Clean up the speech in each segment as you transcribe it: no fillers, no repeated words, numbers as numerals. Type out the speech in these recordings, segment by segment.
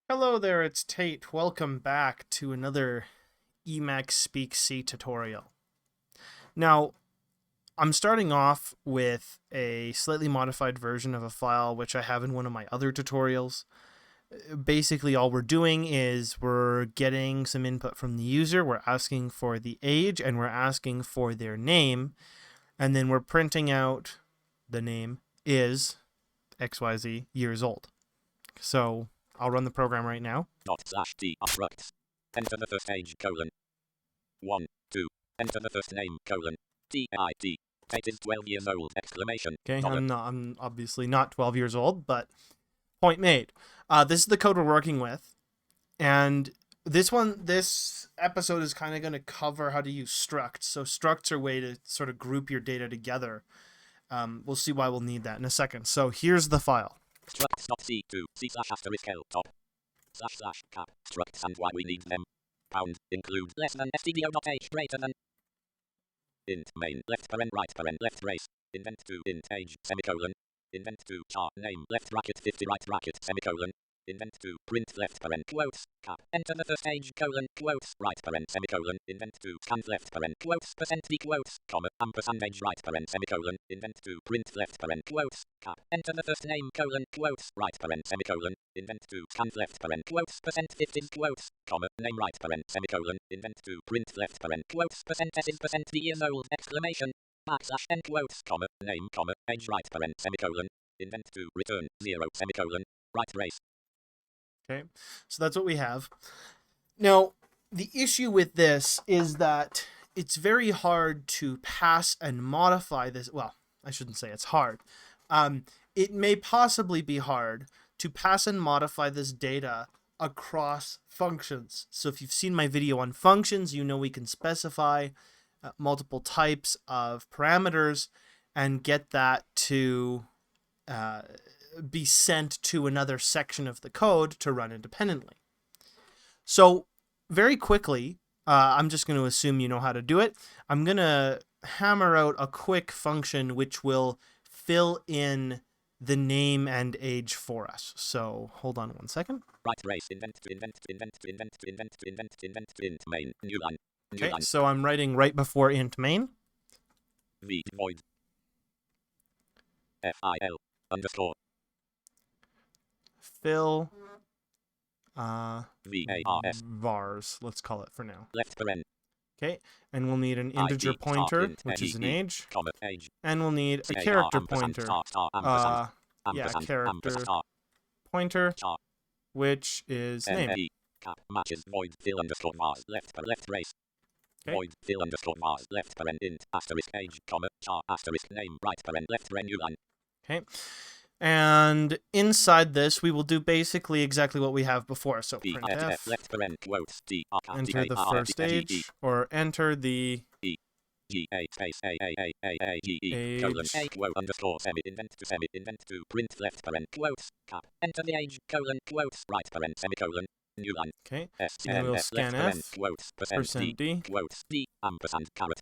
Hello there, it's Tate. Welcome back to another Emacspeak C tutorial. Now, I'm starting off with a slightly modified version of a file which I have in one of my other tutorials. Basically, all we're doing is we're getting some input from the user, we're asking for the age, and we're asking for their name, and then we're printing out the name is XYZ years old. So I'll run the program right now. /t structs. Enter the first age : 1, 2. Enter the first name : TIT. Tate is 12 years old! Okay, I'm obviously not 12 years old, but point made. This is the code we're working with, and this episode is kind of going to cover how to use structs. So structs are a way to sort of group your data together. We'll see why we'll need that in a second. So here's the file. Structs.c2 c/*l top /cap structs and why we need them. Pound include less than stdio.h greater than int main left paren right paren left brace invent to int age semicolon invent to char name left bracket 50 right bracket semicolon invent to print left paren quotes cap enter the first age quotes right paren semicolon invent to scan left paren quotes %d quotes comma ampersand age right paren semicolon invent to print left paren quotes cap enter the first name quotes right paren semicolon invent to scan left paren quotes %50s quotes comma name right paren semicolon invent to print left paren quotes %s %d years old exclamation \n quotes comma name comma age right paren semicolon invent to return 0 semicolon right brace. Okay, so that's what we have. Now, the issue with this is that it's very hard to pass and modify this. Well, I shouldn't say it's hard. It may possibly be hard to pass and modify this data across functions. So if you've seen my video on functions, you know we can specify multiple types of parameters and get that to be sent to another section of the code to run independently. So very quickly, I'm just going to assume you know how to do it. I'm going to hammer out a quick function which will fill in the name and age for us. So hold on one second. Right brace invent main new line. Okay, so I'm writing right before int main. V void fil underscore fill vars vars, let's call it for now. left paren. Okay, and we'll need an integer pointer, which is an age, and we'll need a character pointer. Character pointer, which is name. Cap matches void fill underscore vars left brace. Void fill underscore vars left paren int asterisk age comma char asterisk name right paren left paren new line. Okay, and inside this we will do basically exactly what we have before. So printf, left paren quotes enter the first age, or enter the age quote underscore semi invent to print left paren quotes cap enter the age quotes right paren semicolon new line. Okay, and we'll scan f %d quotes d ampersand caret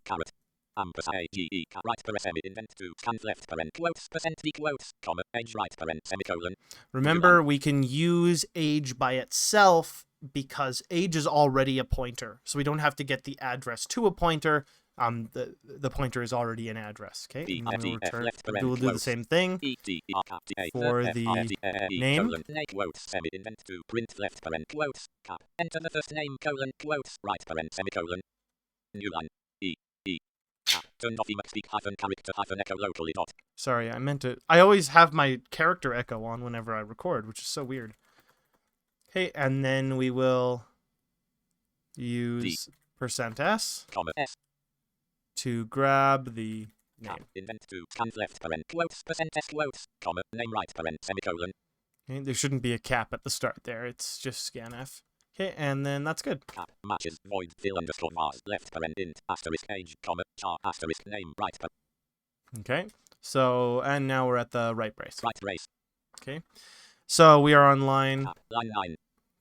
ampersand age right paren semi invent to scan left paren quotes %d quotes comma age right paren semicolon. Remember, we can use age by itself because age is already a pointer, so we don't have to get the address to a pointer. The pointer is already an address. Okay, and then we'll do the same thing for the name. Invent to print left paren quotes cap enter the first name quotes right paren semicolon new line turn off Emacspeak character echo locally dot. Sorry, I meant to. I always have my character echo on whenever I record, which is so weird. Okay, and then we will use %s to grab the name. Invent to scan left paren quotes %s quotes comma name right paren semicolon. Okay, there shouldn't be a cap at the start there. It's just scanf. Okay, and then that's good. Cap matches void fill underscore vars left paren int asterisk age comma char asterisk name right paren. Okay, so and now we're at the right brace. Right brace. Okay, so we are on line 9.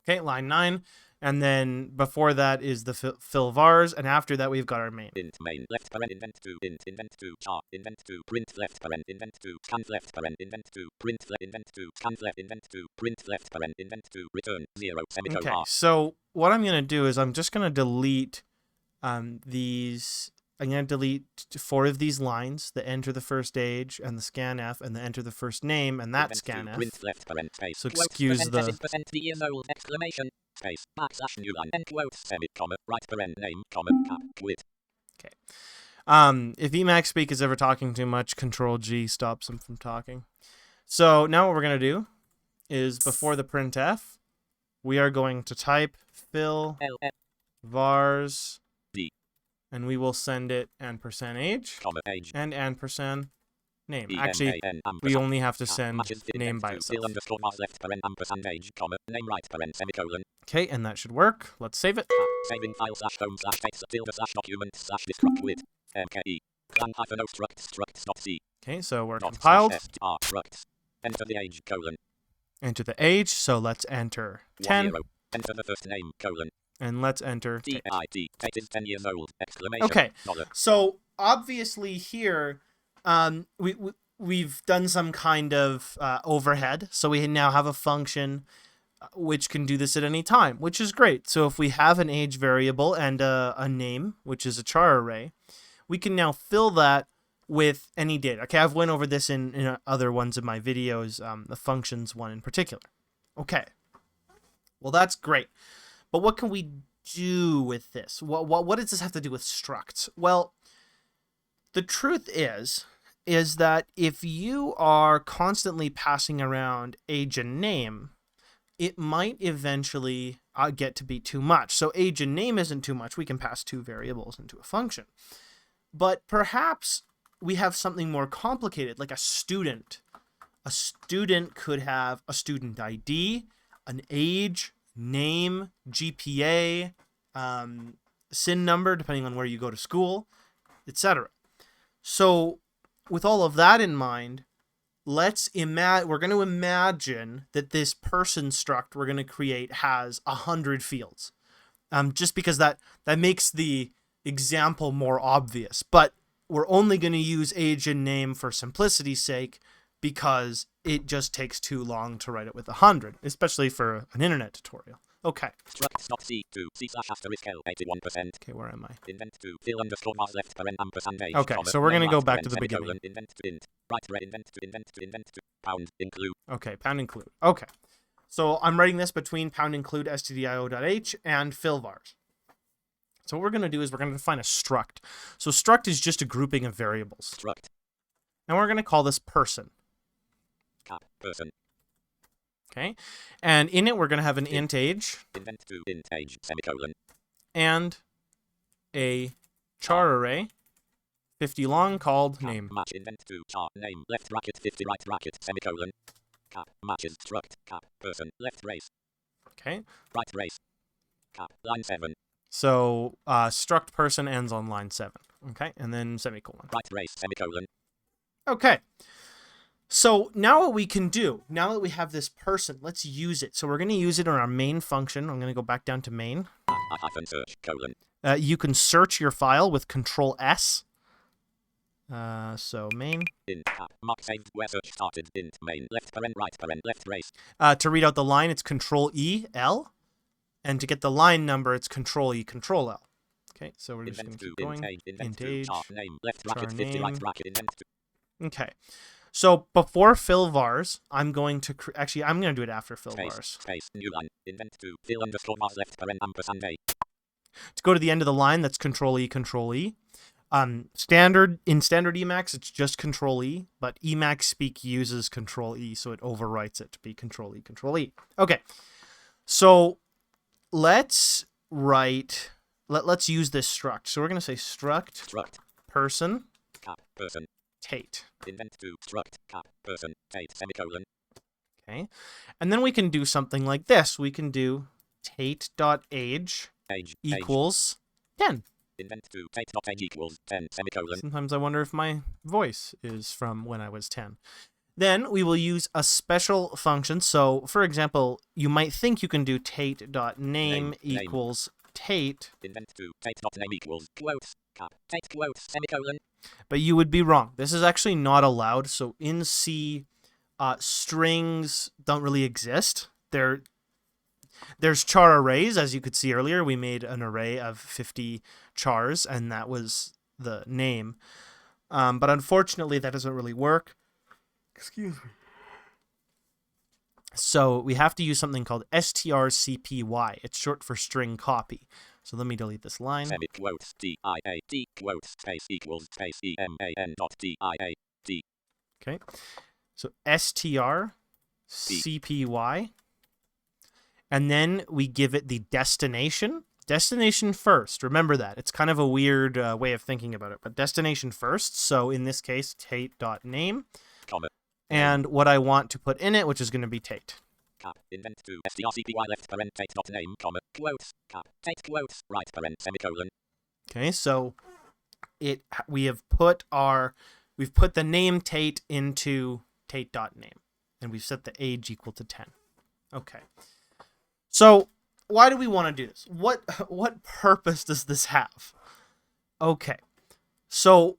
Okay, line 9. And then before that is the fill vars, and after that we've got our main. Int main left paren invent to int invent to char invent to print left paren invent to scan left paren invent to print left invent to scan left invent to print left paren invent to return 0 semicolon. Okay, so what I'm going to do is I'm just going to delete these. I'm going to delete 4 of these lines, the enter the first age and the scanf and the enter the first name and that scanf. Print left paren space. So excuse the % the years old exclamation space backslash new line end quote semi comma right paren name comma cap quit. Okay. If Emacspeak is ever talking too much, Control G stops him from talking. So now what we're going to do is before the printf, we are going to type fill vars D. And we will send it &age and &name. Actually, we only have to send name by itself. Okay, and that should work. Let's save it. Saving file /home /text /document /destruct with mke plan -o structs.c. Okay, so we're compiled. Enter the age colon. Enter the age, so let's enter 10. Enter the first name colon. And let's enter Tate is 10 years old! Exclamation. Okay, $. So obviously here, we've done some kind of overhead. So we now have a function which can do this at any time, which is great. So if we have an age variable and a name, which is a char array, we can now fill that with any data. Okay, I've went over this in other ones of my videos, the functions one in particular. Okay, well that's great. But what can we do with this? What does this have to do with structs? Well, the truth is that if you are constantly passing around age and name, it might eventually get to be too much. So age and name isn't too much. We can pass 2 variables into a function. But perhaps we have something more complicated, like a student. A student could have a student ID, an age, name, GPA, SIN number, depending on where you go to school, etc. So with all of that in mind, we're going to imagine that this person struct we're going to create has 100 fields. Just because that makes the example more obvious. But we're only going to use age and name for simplicity's sake, because it just takes too long to write it with 100, especially for an internet tutorial. Okay. Structs.c to C/*L 81%. Okay, where am I? Invent to fill underscore vars left paren &age. Okay, so we're going to go back to the beginning. Invent to int right invent to pound include. Okay, pound include. Okay. So I'm writing this between pound include stdio.h and fill vars. So what we're going to do is we're going to define a struct. So struct is just a grouping of variables. Struct. And we're going to call this person. Cap person. Okay. And in it we're going to have an int age. Invent to int age semicolon. And a char array 50 long called Cap name. Match invent to char name left bracket 50 right bracket semicolon. Cap matches struct cap person left race. Okay. Right race. Cap line 7. So struct person ends on line 7. Okay. And then semicolon. Right race semicolon. Okay. So now what we can do, now that we have this person, let's use it. So we're going to use it in our main function. I'm going to go back down to main. Search colon. You can search your file with Control S. So main. Int cap mark saved where search started. Int main left paren right paren left race. To read out the line, it's Control E L, and to get the line number, it's Control E Control L. Okay, so we're just going to keep going. Int age char name left bracket 50 right bracket invent to. Okay. So before fill vars, I'm going to actually I'm going to do it after fill vars. Space new line invent to fill underscore vars left paren &a. To go to the end of the line, that's Control E Control E. Standard Emacs, it's just Control E, but Emacspeak uses Control E, so it overwrites it to be Control E Control E. Okay, so let's use this struct. So we're going to say struct person cap person Tate. Invent to struct cap person Tate semicolon. Okay, and then we can do something like this. We can do Tate.age equals 10. Invent to Tate.age equals 10 semicolon. Sometimes I wonder if my voice is from when I was 10. Then we will use a special function. So, for example, you might think you can do tate.name equals tate. Invent to tate.name equals quotes, cap, tate quotes, semicolon. But you would be wrong. This is actually not allowed. So in C, strings don't really exist. There's char arrays, as you could see earlier. We made an array of 50 chars, and that was the name. But unfortunately, that doesn't really work. Excuse me. So we have to use something called strcpy. It's short for string copy. So let me delete this line. Semi-quotes, D-I-A-D, quotes, space equals space E-M-A-N dot D-I-A-D. Okay. So strcpy. And then we give it the destination. Destination first. Remember that. It's kind of a weird way of thinking about it, but destination first. So in this case, tate.name. Comma. And what I want to put in it, which is going to be tate. Cap, invent to strcpy left parent tate.name, comma, quotes, cap, tate quotes, right parent, semicolon. Okay, so we've put the name tate into tate.name, and we've set the age equal to 10. Okay. So why do we want to do this? What purpose does this have? Okay. So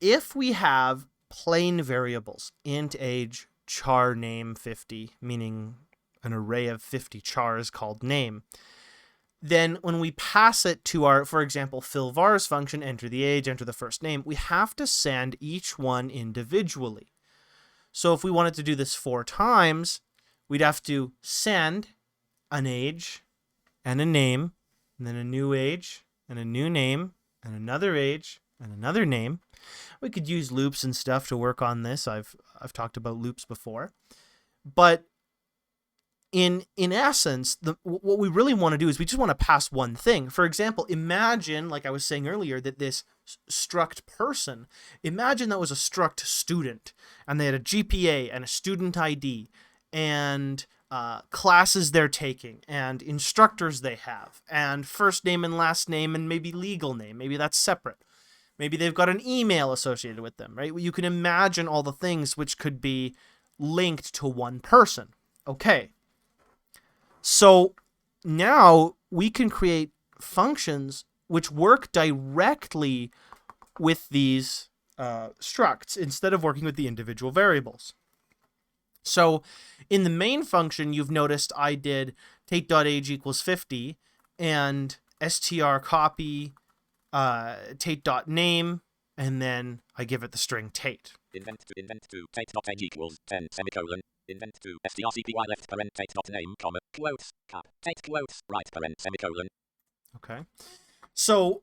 if we have plain variables, int age, char name 50, meaning an array of 50 chars called name, then when we pass it to our, for example, fill vars function, enter the age, enter the first name, we have to send each one individually. So if we wanted to do this 4 times, we'd have to send an age and a name, and then a new age and a new name, and another age and another name. We could use loops and stuff to work on this. I've talked about loops before. But in essence, what we really want to do is we just want to pass one thing. For example, imagine, like I was saying earlier, that this struct person, imagine that was a struct student, and they had a GPA and a student ID, and classes they're taking, and instructors they have, and first name and last name, and maybe legal name. Maybe that's separate. Maybe they've got an email associated with them, right? You can imagine all the things which could be linked to one person. Okay. So now we can create functions which work directly with these structs instead of working with the individual variables. So in the main function, you've noticed I did tate.age equals 50 and strcopy tate.name, and then I give it the string tate. Invent to tate.age equals 10 semicolon. Invent to strcpy left parent tate.name, comma, quotes, cap, tate quotes, right parent, semicolon. Okay. So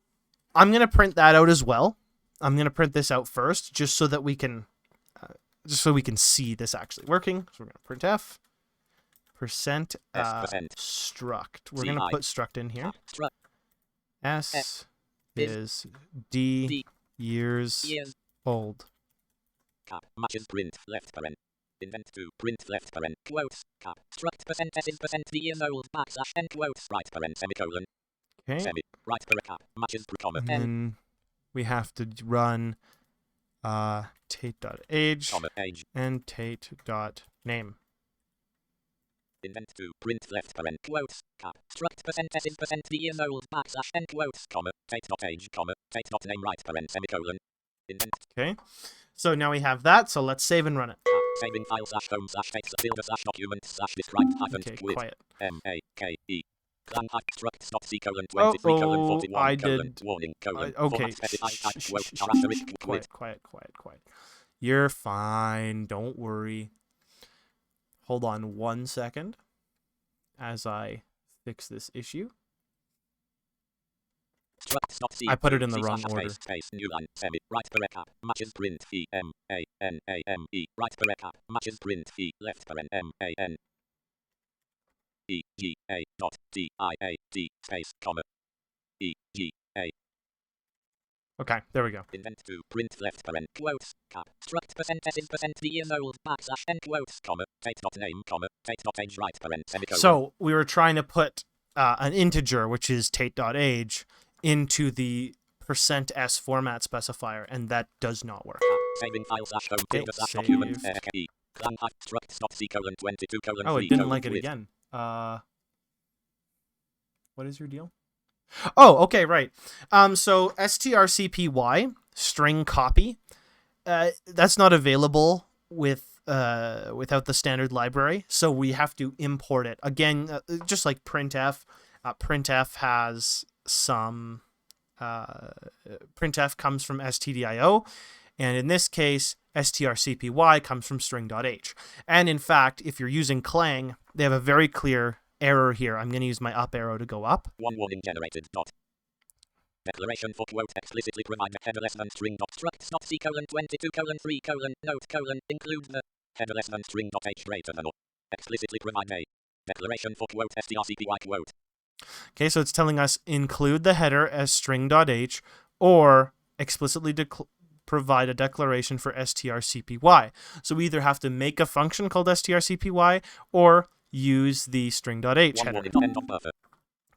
I'm going to print that out as well. I'm going to print this out first, just so that we can see this actually working. So we're going to print f percent struct. We're going to put struct in here. S is D years old. Cap matches print left parent. Invent to print left parent quotes, cap, struct percent s is percent d years old backslash n quotes, right parent, semicolon. Okay. Semi, right parent, cap, matches comma, and n. then we have to run tate.age and tate.name. Invent to print left parent quotes, cap, struct percent s is percent d years old backslash n quotes, comma, tate.age, comma, tate.name, right parent, semicolon. Invent. Okay. So now we have that, so let's save and run it. Saving file slash home slash text filter slash document slash described hyphen quit. Quiet. M-A-K-E. Plan hack structs dot C colon 23 colon 41 I colon did. warning colon Okay. specified type quote char asterisk quit. Quiet. You're fine. Don't worry. Hold on 1 second as I fix this issue. I put it in the wrong order. Space, new line, semi, right parent cap, matches print E M A N A M E, right parent cap, matches print E, left parent M A N E G A dot D I A D space comma E G A. Okay, there we go. Invent to print left parent quotes, cap, struct percent s is percent d years old backslash n quotes, comma, tate.name, comma, tate.age, right parent, semicolon. So we were trying to put an integer, which is tate.age, into the %s format specifier, and that does not work. Saving file slash home Okay, tilde slash document saved. key. Structs.c colon 22 colon Oh, 3 it didn't colon like it with. again. What is your deal? Oh, okay, right. So strcpy string copy, that's not available without the standard library, so we have to import it again, just like printf. Printf has some. Printf comes from stdio, and in this case, strcpy comes from string.h. And in fact, if you're using Clang, they have a very clear error here. I'm going to use my up arrow to go up. One warning generated. Dot. Declaration for quote explicitly provide the header less than string dot structs dot c colon 22 colon 3 colon note colon include the header less than string dot h greater than or explicitly provide a declaration for quote strcpy quote. Okay, so it's telling us include the header as string.h or explicitly provide a declaration for strcpy. So we either have to make a function called strcpy or use the string.h header.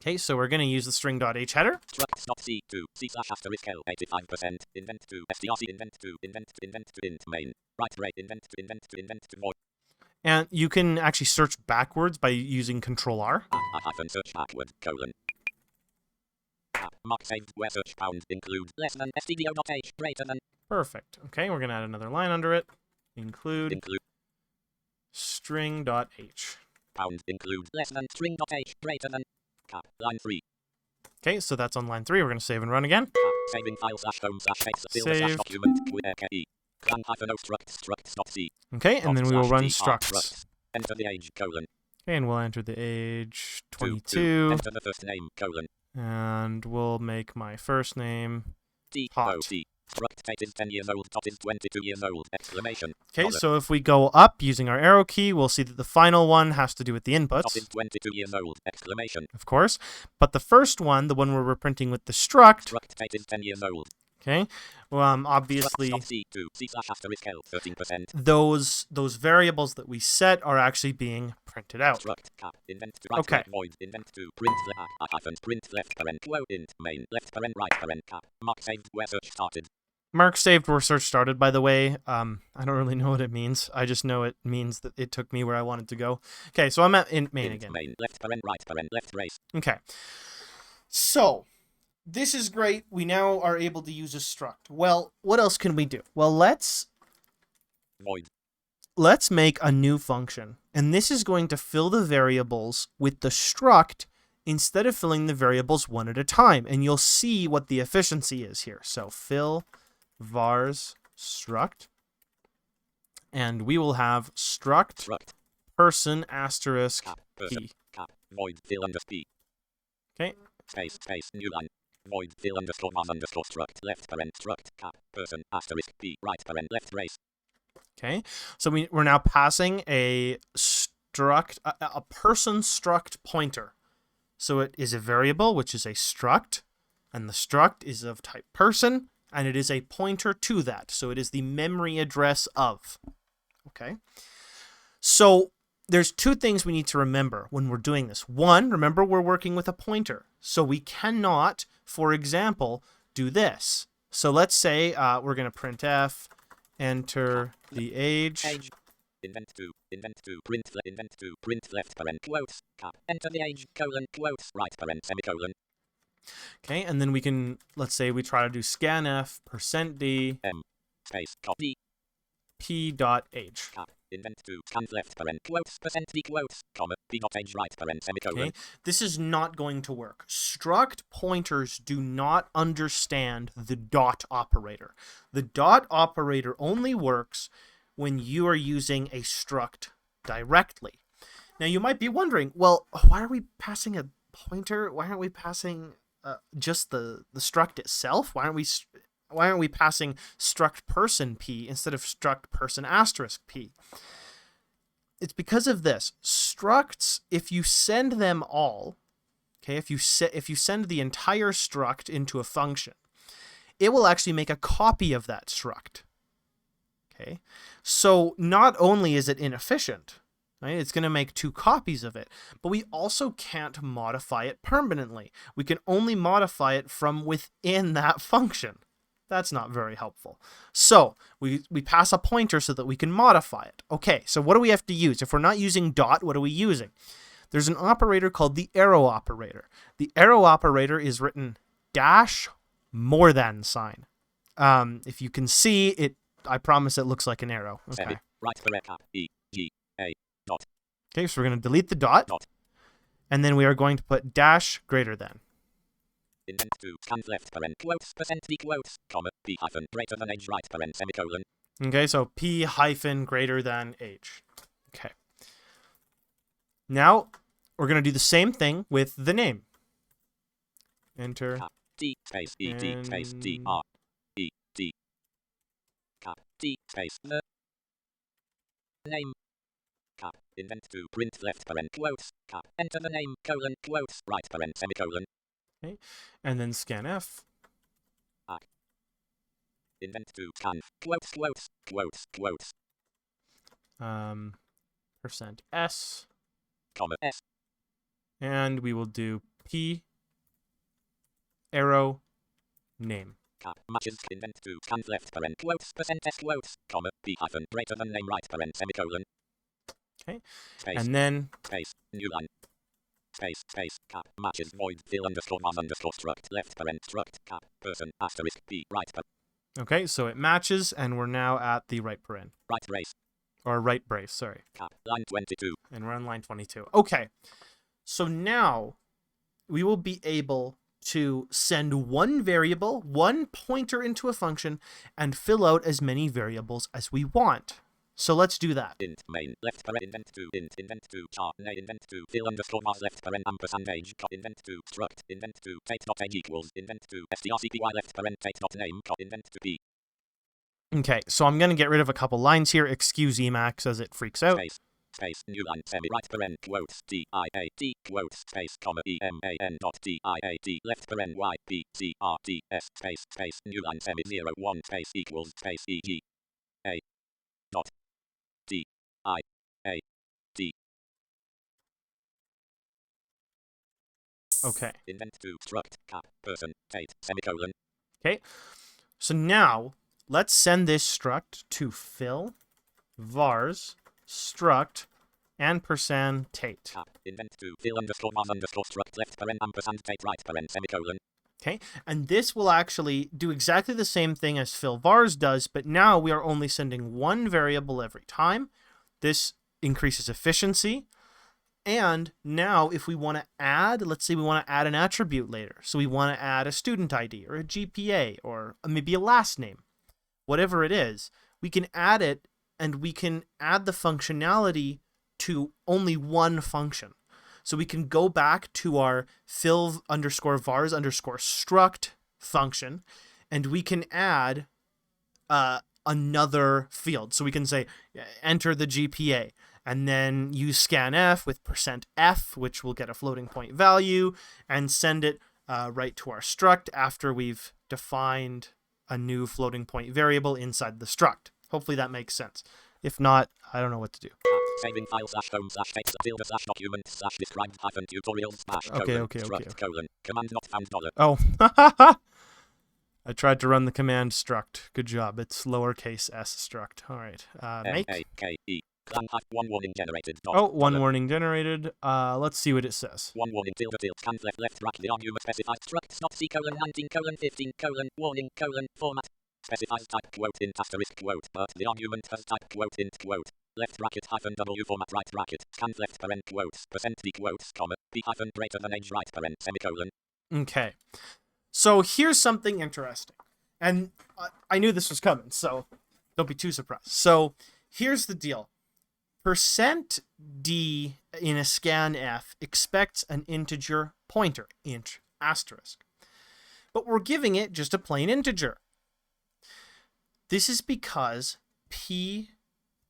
Okay, so we're going to use the string.h header. Structs.c to c slash asterisk l 85% invent to strc invent to int main right rate invent to void. And you can actually search backwards by using Control R. Hyphen search backward colon. Mark saved where search pound include less than stdio.h greater than. Perfect. Okay, we're going to add another line under it. Include string.h. Pound include less than string.h greater than. Cap line 3. Okay, so that's on line 3. We're going to save and run again. Saving file slash home slash text Saved. document ke. Clang hyphen o structs.c. Okay, and then we will run structs. Enter the age colon. Okay, and we'll enter the age 22. Enter the first name colon. And we'll make my first name Hot. Struct Tate is 10 years old, Tot is 22 years old, exclamation. Okay, so if we go up using our arrow key, we'll see that the final one has to do with the inputs. Tot is 22 years old, exclamation. Of course. But the first one, the one where we're printing with the struct. Struct Tate is 10 years old. Okay, well, obviously, those variables that we set are actually being printed out. Okay. Mark saved where search started, by the way. I don't really know what it means. I just know it means that it took me where I wanted to go. Okay, so I'm at int main again. Main, left paren, right paren, left race. Okay. So, this is great. We now are able to use a struct. Well, what else can we do? Well, let's make a new function. And this is going to fill the variables with the struct instead of filling the variables one at a time. And you'll see what the efficiency is here. So fill vars struct. And we will have struct person asterisk p. Void fill under p. Okay. Space new line. Void fill underscore was underscore struct left parent struct cap person asterisk p right parent left race. Okay, so we're now passing a struct, a person struct pointer. So it is a variable, which is a struct, and the struct is of type person, and it is a pointer to that. So it is the memory address of. Okay, so there's two things we need to remember when we're doing this. One, remember we're working with a pointer. So we cannot, for example, do this. So let's say we're going to printf, enter the age. Invent to, print left parent quotes, cap, enter the age, colon, quotes, right parent, semicolon. Okay, and then we can, let's say we try to do scanf, %d, m, space, copy, p.age. Cap, invent to, scan left parent, quotes, %d quotes, comma, p.age, right parent, semicolon. Okay, this is not going to work. Struct pointers do not understand the dot operator. The dot operator only works when you are using a struct directly. Now you might be wondering, well, why are we passing a pointer? Why aren't we passing just the struct itself? Why aren't we passing struct person p instead of struct person asterisk p? It's because of this. Structs, if you send them all, okay, if you send the entire struct into a function, it will actually make a copy of that struct. Okay, so not only is it inefficient, right, it's going to make two copies of it, but we also can't modify it permanently. We can only modify it from within that function. That's not very helpful. So we pass a pointer so that we can modify it. Okay, so what do we have to use? If we're not using dot, what are we using? There's an operator called the arrow operator. The arrow operator is written dash more than sign. If you can see it, I promise it looks like an arrow. Okay. Right paren cap E G A dot. Okay, so we're going to delete the dot. And then we are going to put dash greater than. Indent to scan left paren quotes percent d quotes comma p hyphen greater than age right paren semicolon. Okay, so p hyphen greater than age. Okay. Now we're going to do the same thing with the name. Enter. Cap D space E D space D R E D. Cap D space the name. Cap indent to print left paren quotes cap enter the name colon quotes right paren semicolon. Okay, and then scanf. Indent to scan quotes quotes quotes quotes Percent %s, comma S and we will do p arrow name. cap matches indent to scan left paren quotes percent S quotes comma p hyphen greater than name right paren semicolon. Okay, space, and then space new line space space cap matches void fill underscore was underscore struct left paren struct cap person asterisk p right okay, so it matches, and we're now at the right paren. right brace Or right brace, sorry. cap line 22. And we're on line 22. Okay, so now we will be able to send one variable, one pointer into a function, and fill out as many variables as we want. So let's do that. Int main left paren indent to char name indent to fill underscore was left paren ampersand age indent to struct indent to tate dot age equals indent to strcpy left paren tate dot name indent to p. Okay, so I'm going to get rid of a couple lines here. Excuse Emacs as it freaks out. Space new line semi right paren quotes diad quotes space comma eman dot diad left paren y p c r t s space new line semi 01 space equals space eg a dot d I a d. Okay. Indent to struct cap person tate semicolon. Okay, so now let's send this struct to fill vars struct and percent tate. Cap indent to fill underscore was underscore struct left paren ampersand tate right paren semicolon. Okay, and this will actually do exactly the same thing as fill vars does, but now we are only sending one variable every time. This increases efficiency. And now if we want to add, let's say we want to add an attribute later. So we want to add a student ID or a GPA or maybe a last name. Whatever it is, we can add it, and we can add the functionality to only one function. So we can go back to our fill underscore vars underscore struct function, and we can add another field. So we can say enter the GPA, and then use scanf with percent %f, which will get a floating point value, and send it right to our struct after we've defined a new floating point variable inside the struct. Hopefully that makes sense. If not, I don't know what to do. Saving file /home /text tilde /document /described --tutorials Okay. --struct command not found $. Oh, I tried to run the command struct. Good job. It's lowercase s struct. All right. Make. M-A-K-E. One warning generated. Oh, one warning generated. Let's see what it says. One warning tilde scan left bracket. The argument specifies structs not c colon 19 colon 15 colon warning colon format. Specifies type quote int asterisk quote, but the argument has type quote int quote. Left bracket hyphen w format right bracket. Scan left paren quotes percent d quotes comma p hyphen greater than age right paren semicolon. Okay. So here's something interesting. And I knew this was coming, so don't be too surprised. So here's the deal. Percent %d in a scanf expects an integer pointer, int asterisk. But we're giving it just a plain integer. This is because p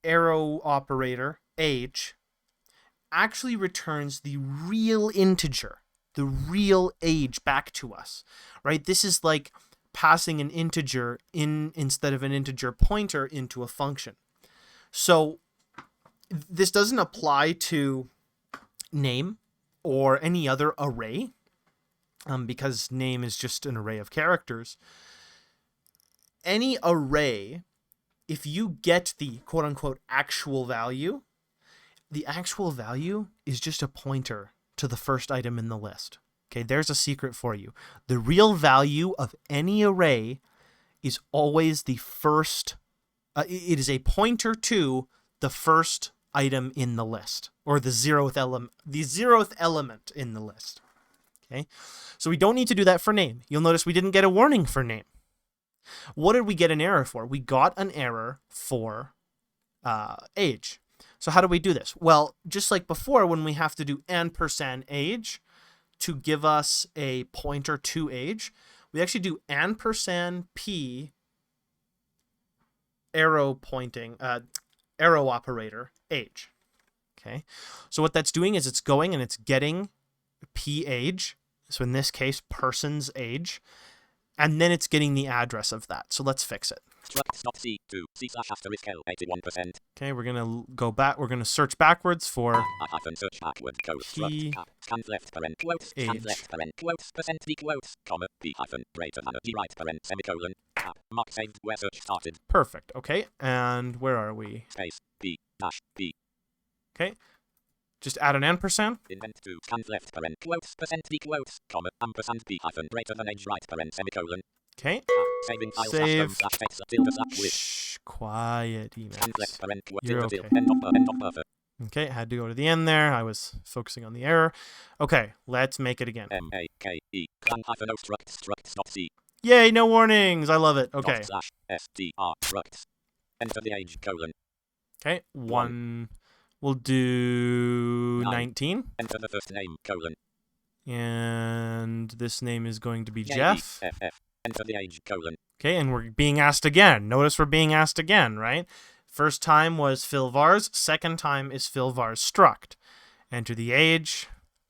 arrow operator age actually returns the real integer, the real age back to us, right? This is like passing an integer instead of an integer pointer into a function. So this doesn't apply to name or any other array, because name is just an array of characters. any array, if you get the quote unquote actual value, the actual value is just a pointer to the first item in the list. Okay, there's a secret for you. The real value of any array is always the first, it is a pointer to the first item in the list, or the zeroth element in the list. Okay, so we don't need to do that for name. You'll notice we didn't get a warning for name. What did we get an error for? We got an error for age. So how do we do this? Well, just like before, when we have to do ampersand age to give us a pointer to age, we actually do ampersand p arrow pointing, arrow operator age. Okay, so what that's doing is it's going and it's getting p age. So in this case, person's age, and then it's getting the address of that. So let's fix it. Structs.c2 c/*81%. Okay, we're gonna go back. We're gonna search backwards for Search backward code p struct scan left parent quotes scan left parent quotes percent d quotes comma p hyphen greater than a d right parent semicolon cap mark saved where search started. Perfect. Okay, and where are we? Space p dash p. Okay, just add an ampersand. Invent to scan left parent quotes percent d quotes comma ampersand p hyphen greater than age right parent semicolon. Okay. Saving file Save. slash text tilde slash with. Shh, quiet, Scan left Emacs. parent quote You're tilde okay. end of buffer. Okay, had to go to the end there. I was focusing on the error. Okay, let's make it again. M-A-K-E clan hyphen o structs.c. Yay, no warnings. I love it. Okay. Dot slash str structs. Enter the age colon. Okay, we'll do 19. Enter the first name colon. And this name is going to be J-E-F-F. Jeff. Enter the age colon. Okay, and we're being asked again. Notice we're being asked again, right? First time was Phil Vars. Second time is Phil Vars struct. Enter the age,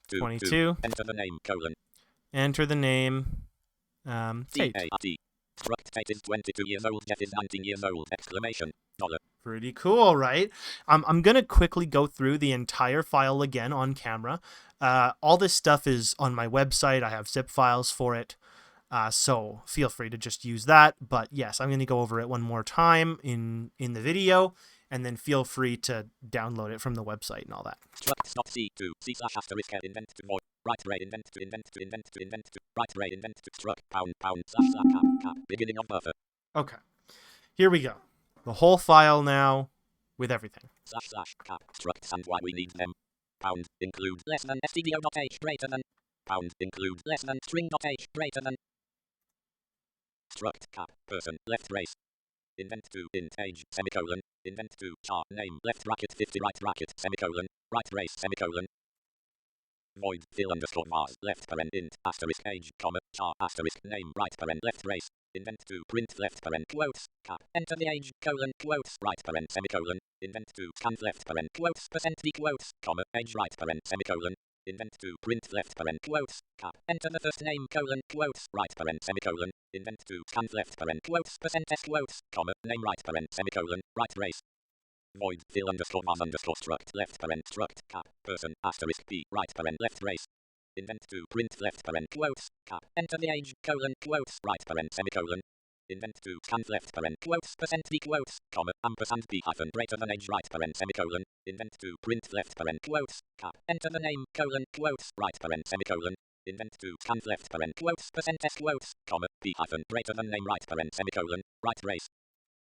22. Enter the name colon. Enter the name, Tate. T-A-T. Struct Tate is 22 years old. Jeff is 19 years old. Exclamation. Dollar. Pretty cool, right? I'm going to quickly go through the entire file again on camera. All this stuff is on my website. I have zip files for it. So feel free to just use that. But yes, I'm going to go over it one more time in the video, and then feel free to download it from the website and all that. Structs.c2 c/* invent to void right ray invent to right ray invent to struct pound / cap beginning of buffer. Okay, here we go. The whole file now with everything. / cap structs and why we need them. Pound include less than stdio.h greater than. Pound include less than string.h greater than. Struct cap person left brace. Invent to int age semicolon. Invent to char name left bracket 50 right bracket semicolon right brace semicolon. Void fill underscore vars left parent int asterisk age comma char asterisk name right parent left brace. Invent to print left parent quotes cap enter the age colon quotes right parent semicolon. Invent to scan left parent quotes percent d quotes comma age right parent semicolon. Invent to print left parent quotes cap enter the first name colon quotes right parent semicolon. Invent to scan left parent quotes percent s quotes comma name right parent semicolon right brace. Void fill underscore vars underscore struct left parent struct cap person asterisk p right parent left brace. Invent to print left parent quotes cap enter the age colon quotes right parent semicolon. Invent to scan left parent quotes percent d quotes comma ampersand p hyphen greater than age right parent semicolon. Invent to print left parent quotes cap enter the name colon quotes right parent semicolon. Invent to scan left parent quotes percent s quotes comma p hyphen greater than name right parent semicolon right brace.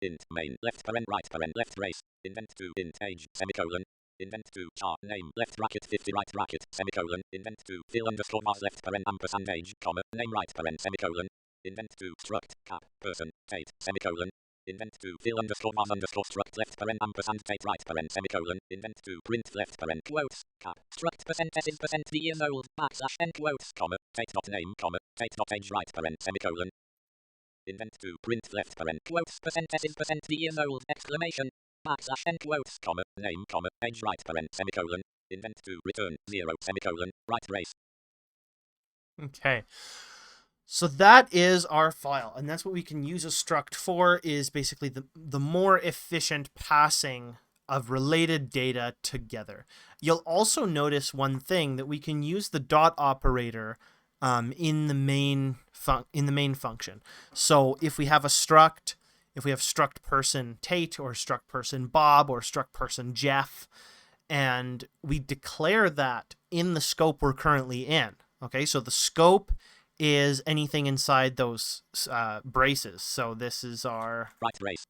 Int main left parent left brace. Invent to int age semicolon. Invent to char name left bracket 50 right bracket semicolon. Invent to fill underscore vars left parent ampersand age comma name right parent semicolon. Invent to struct cap person Tate semicolon. Invent to fill underscore vars underscore struct left parent ampersand Tate right parent semicolon. Invent to print left parent quotes cap struct percent s is percent d years old backslash n quotes comma Tate dot name comma Tate dot age right parent semicolon. Invent to print left parent quotes percent s is percent d years old exclamation backslash n quotes comma name comma age right parent semicolon. Invent to return 0 semicolon right brace. Okay. So that is our file, and that's what we can use a struct for, is basically the more efficient passing of related data together. You'll also notice one thing, that we can use the dot operator in the main function. So if we have a struct, if we have struct person Tate or struct person Bob or struct person Jeff, and we declare that in the scope we're currently in. Okay, so the scope is anything inside those braces. So this is our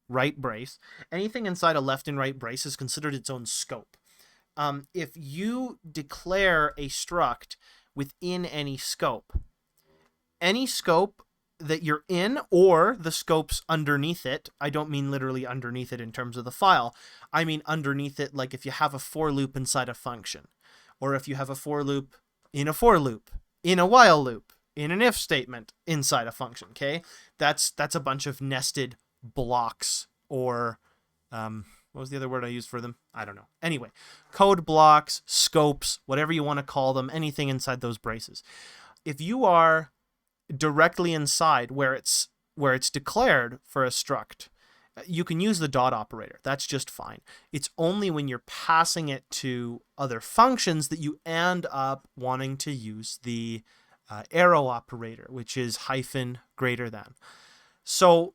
right brace. Anything inside a left and right brace is considered its own scope. If you declare a struct within any scope that you're in or the scopes underneath it, I don't mean literally underneath it in terms of the file, I mean underneath it, like if you have a for loop inside a function, or if you have a for loop, in a while loop, in an if statement inside a function, okay? That's a bunch of nested blocks, or what was the other word I used for them? I don't know. Anyway, code blocks, scopes, whatever you want to call them, anything inside those braces. If you are directly inside where it's declared for a struct, you can use the dot operator. That's just fine. It's only when you're passing it to other functions that you end up wanting to use the arrow operator, which is hyphen greater than. So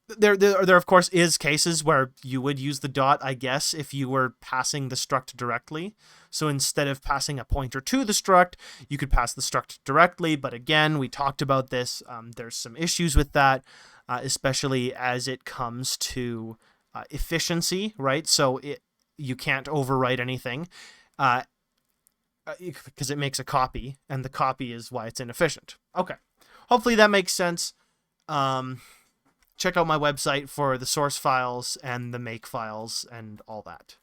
there of course is cases where you would use the dot, I guess, if you were passing the struct directly. So instead of passing a pointer to the struct, you could pass the struct directly. But again, we talked about this. There's some issues with that, especially as it comes to efficiency, right? So you can't overwrite anything because it makes a copy, and the copy is why it's inefficient. Okay, hopefully that makes sense. Check out my website for the source files and the make files and all that.